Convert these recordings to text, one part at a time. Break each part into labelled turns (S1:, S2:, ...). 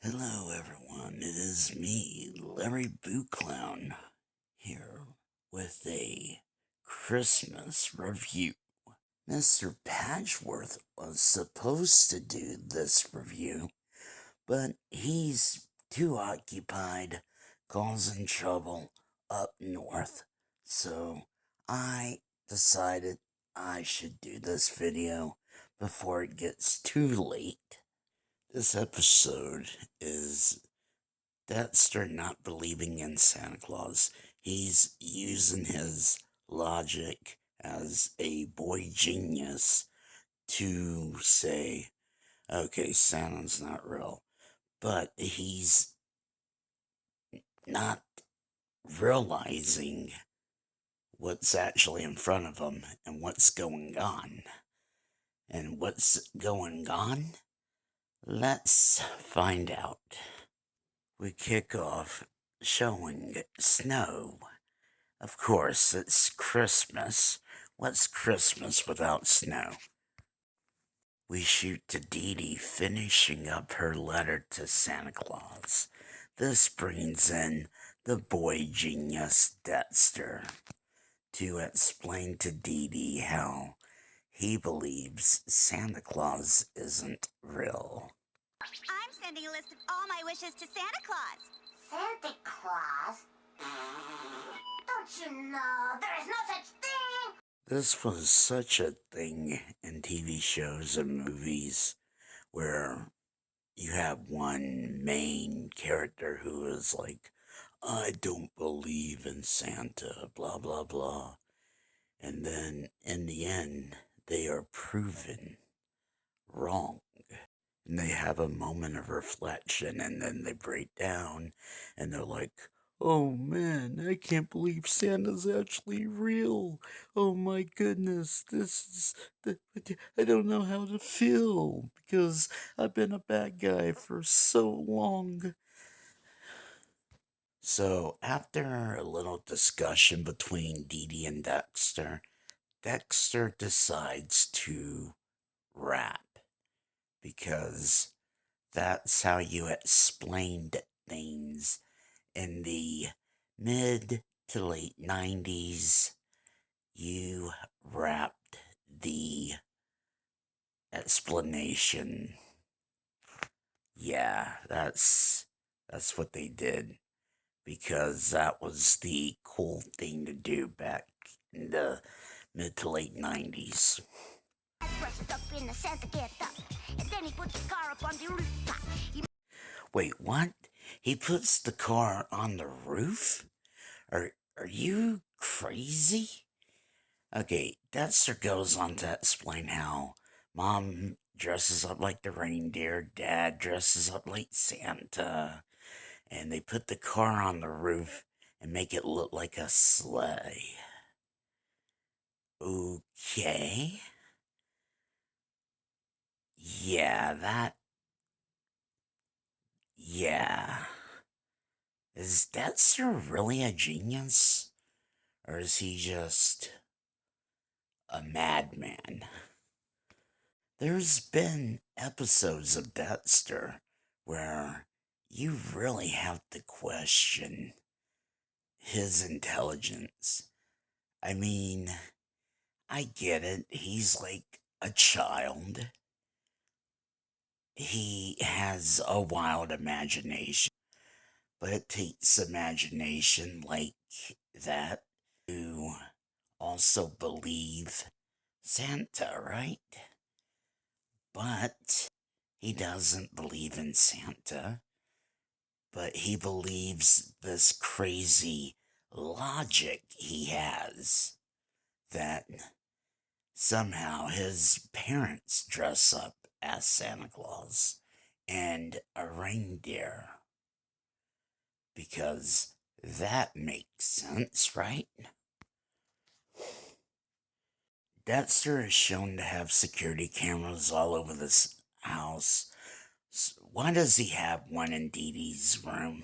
S1: Hello everyone, it is me, Larry Boo Clown, here with a Christmas review. Mr. Patchworth was supposed to do this review, but he's too occupied causing trouble up north, so I decided I should do this video before it gets too late. This episode is Dexter not believing in Santa Claus. He's using his logic as a boy genius to say, okay, Santa's not real. But he's not realizing what's actually in front of him and what's going on. And what's going on? Let's find out. We kick off showing snow. Of course, it's Christmas. What's Christmas without snow? We shoot to Dee Dee finishing up her letter to Santa Claus. This brings in the boy genius Dexter to explain to Dee Dee how he believes Santa Claus isn't real.
S2: I'm sending a list of all my wishes to Santa Claus.
S3: Santa Claus? Don't you know there is no such thing?
S1: This was such a thing in TV shows and movies where you have one main character who is like, I don't believe in Santa, blah, blah, blah. And then in the end, they are proven wrong. And they have a moment of reflection and then they break down and they're like, oh man, I can't believe Santa's actually real. Oh my goodness, I don't know how to feel because I've been a bad guy for so long. So, after a little discussion between Dee Dee and Dexter, Dexter decides to rap because that's how you explained things in the mid to late 90s. You rapped the explanation. Yeah, that's what they did because that was the cool thing to do back in the mid to late 90s. Wait, what? He puts the car on the roof? Are you crazy? Okay, Dexter goes on to explain how Mom dresses up like the reindeer, Dad dresses up like Santa, and they put the car on the roof and make it look like a sleigh. Okay. Yeah. Is Dexter really a genius? Or is he just a madman? There's been episodes of Dexter where you really have to question his intelligence. I mean, I get it. He's like a child. He has a wild imagination. But it takes imagination like that to also believe Santa, right? But he doesn't believe in Santa, but he believes this crazy logic he has that somehow his parents dress up as Santa Claus and a reindeer. Because that makes sense, right? Dexter is shown to have security cameras all over this house. Why does he have one in Dee Dee's room?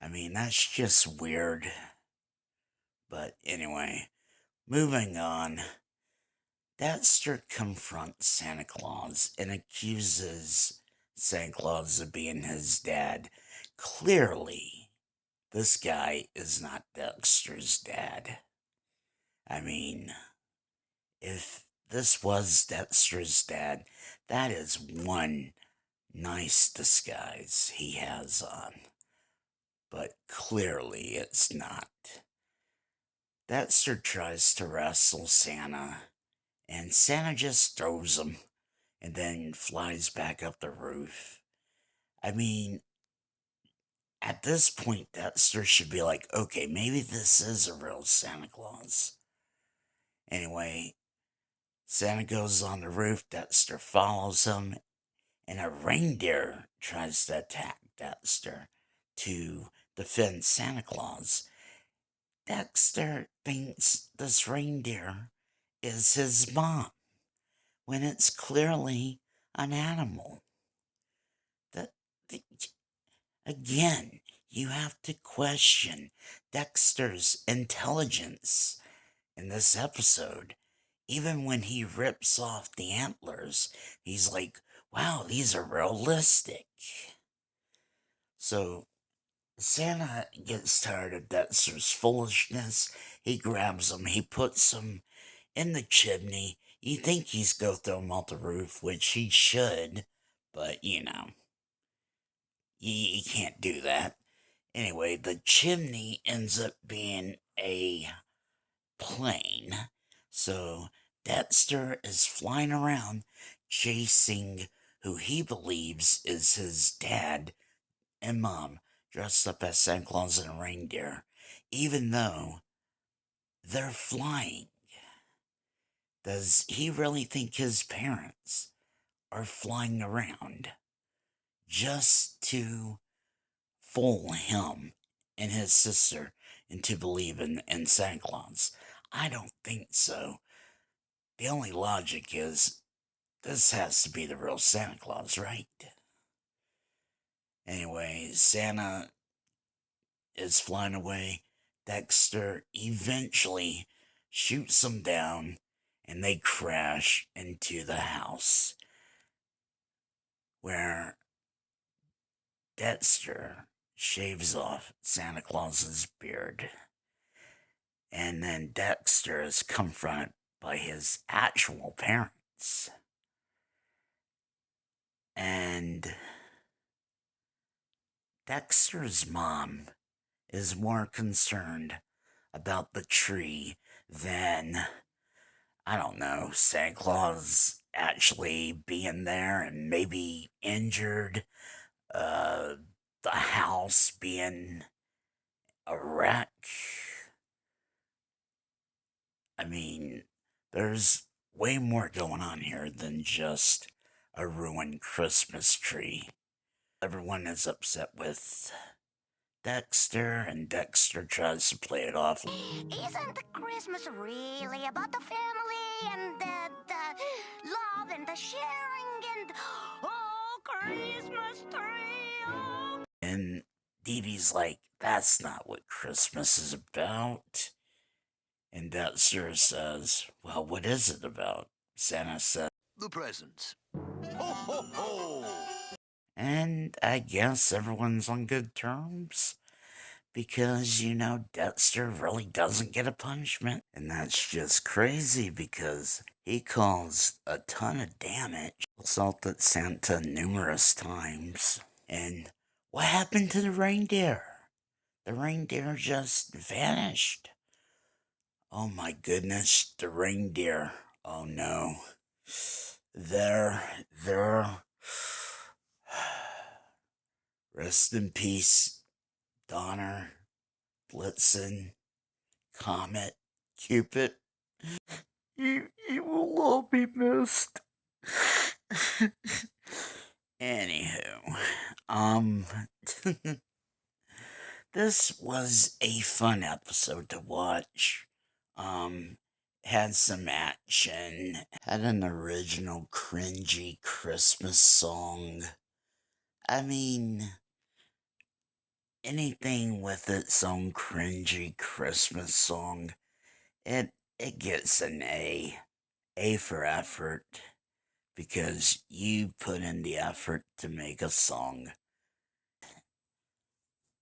S1: I mean, that's just weird. But anyway, moving on. Dexter confronts Santa Claus and accuses Santa Claus as being his dad. Clearly, this guy is not Dexter's dad. I mean, if this was Dexter's dad, that is one nice disguise he has on. But clearly it's not. Dexter tries to wrestle Santa, and Santa just throws him and then flies back up the roof. I mean, at this point, Dexter should be like, okay, maybe this is a real Santa Claus. Anyway, Santa goes on the roof, Dexter follows him, and a reindeer tries to attack Dexter to defend Santa Claus. Dexter thinks this reindeer is his mom when it's clearly an animal. The, the, again, you have to question Dexter's intelligence in this episode. Even when he rips off the antlers, he's like, wow, these are realistic. So Santa gets tired of Dexter's foolishness. He grabs him, he puts him in the chimney. You think he's going to throw him off the roof, which he should, but you can't do that. Anyway, the chimney ends up being a plane. So Dexter is flying around chasing who he believes is his dad and mom dressed up as Santa Claus and a reindeer, even though they're flying. Does he really think his parents are flying around just to fool him and his sister into believing in Santa Claus? I don't think so. The only logic is this has to be the real Santa Claus, right? Anyway, Santa is flying away. Dexter eventually shoots them down and they crash into the house where Dexter shaves off Santa Claus's beard. And then Dexter is confronted by his actual parents. And Dexter's mom is more concerned about the tree than, I don't know, Santa Claus actually being there and maybe injured, the house being a wreck. I mean, there's way more going on here than just a ruined Christmas tree. Everyone is upset with Dexter, and Dexter tries to play it off.
S3: Isn't the Christmas really about the family and the love and the sharing and oh, Christmas tree? Oh.
S1: And Dee Dee's like, that's not what Christmas is about. And Dexter says, well, what is it about? Santa says,
S4: the presents. Ho, ho, ho!
S1: and I guess everyone's on good terms. Because, Dexter really doesn't get a punishment. And that's just crazy because he caused a ton of damage, assaulted Santa numerous times. And what happened to the reindeer? The reindeer just vanished. Oh my goodness, the reindeer. Oh no. They're. Rest in peace, Donner, Blitzen, Comet, Cupid. You will all be missed. Anywho, this was a fun episode to watch. Had some action, had an original cringy Christmas song. I mean, anything with its own cringy Christmas song, it gets an A. A for effort. because you put in the effort to make a song.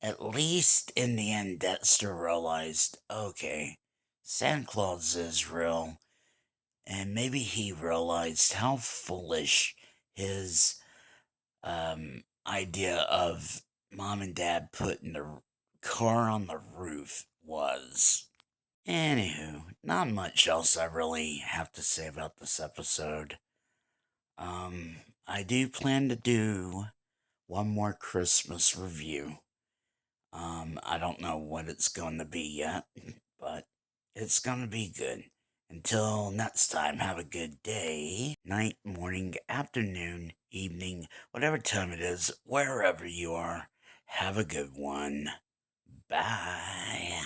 S1: At least in the end, Dexter realized, okay, Santa Claus is real, and maybe he realized how foolish his idea of mom and dad putting the car on the roof was. Anywho, not much else I really have to say about this episode. I do plan to do one more Christmas review. I don't know what it's going to be yet, but it's going to be good. Until next time, have a good day, night, morning, afternoon, evening, whatever time it is, wherever you are. Have a good one. Bye.